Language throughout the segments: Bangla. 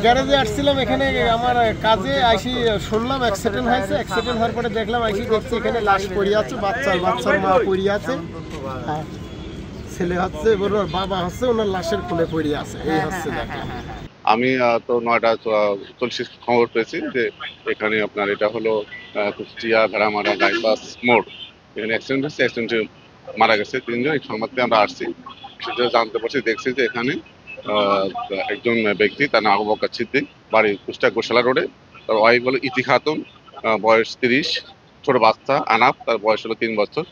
গ্যারেজে আসছিলাম, এখানে আমার কাজে আইসি শুনলাম অ্যাক্সিডেন্ট হয়েছে। অ্যাক্সিডেন্ট হওয়ার পরে দেখলাম আইসি দেখছি এখানে লাশ পড়ে আছে, বাচ্চার মা পড়ে আছে, ছেলে হচ্ছে ওর বাবা হচ্ছে ওনার লাশের কোলে পড়ে আছে, এই হচ্ছে দেখলাম। আমি তো 9:40 খবর পেয়েছি যে এখানে আপনার এটা হলো কুষ্টিয়া ভেড়ামারা বাইপাস মোড়, এখানে অ্যাক্সিডেন্ট হয়েছে, অ্যাক্সিডেন্টে মারা গেছে 3 জন। এই সংবাদ পেয়ে আমরা আসছি, সেটা জানতে পারছি, দেখছি যে এখানে একজন ব্যক্তি, তার নাম আবু বকর সিদ্দিক, বাড়ি কুষ্টিয়া গোশালা রোডে। তার ওয়াইফ হলো ইতি খাতুন, বয়স 30, ছোট বাচ্চা আনাফ, তার বয়স হলো 3 বছর,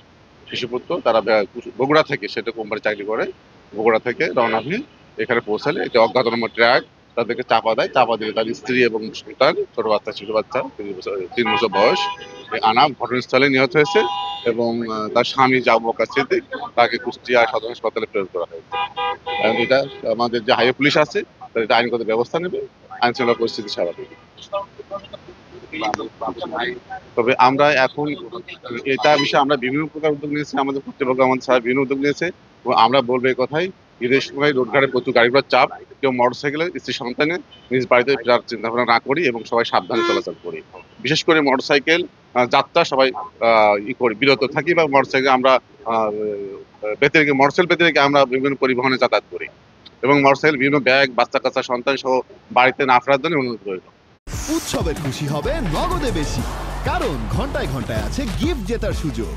শিশুপুত্র। তারা বগুড়া থেকে, সেটা কোম্পানি চাকরি করে, বগুড়া থেকে রওনা হয়ে এখানে পৌঁছালে একটি অজ্ঞাতনামা ট্রাক তাদেরকে চাপা দেয়। চাপা দিয়ে তার স্ত্রী এবং সন্তান, ছোট বাচ্চা, শিশু বাচ্চা 3 বছর বয়স, আনাম ঘটনাস্থলে নিহত হয়েছে এবং তার স্বামী যে আবু বকর সিদ্দিক, তাকে কুষ্টিয়া সদর হাসপাতালে প্রেরণ করা হয়েছে। এবং এটা আমাদের যে হাইওয়ে পুলিশ আছে, তারা এটা আইনগত ব্যবস্থা নেবে, আইন শৃঙ্খলা পরিস্থিতি স্বাভাবিক। তবে আমরা এখন এটা বিষয়ে আমরা বিভিন্ন প্রকার উদ্যোগ নিয়েছি, আমাদের কর্তৃপক্ষ আমাদের সাথে বিভিন্ন উদ্যোগ নিয়েছে এবং আমরা বলবো এই কথাই, ঈদের সময় রোডঘাটে প্রচুর গাড়ি ঘোড়ার চাপ, কেউ মোটরসাইকেলে স্ত্রী সন্তানে নিজ বাড়িতে ফেরার চিন্তা ভাবনা না করি এবং সবাই সাবধানে চলাচল করি। বিশেষ করে মোটরসাইকেল যাত্রা সবাই বিরত থাকি, বা মোটরসাইকেল আমরা মোটরসাইকেল পেতে রেখে আমরা বিভিন্ন পরিবহনে যাতায়াত করি এবং মোটরসাইকেল বিভিন্ন ব্যাগ, বাচ্চা কাচ্চা, সন্তান সহ বাড়িতে না ফেরার জন্য অনুরোধ রইল। উৎসবের খুশি হবে নগদে বেশি, কারণ ঘন্টায় ঘন্টায় আছে গিফট জেতার সুযোগ।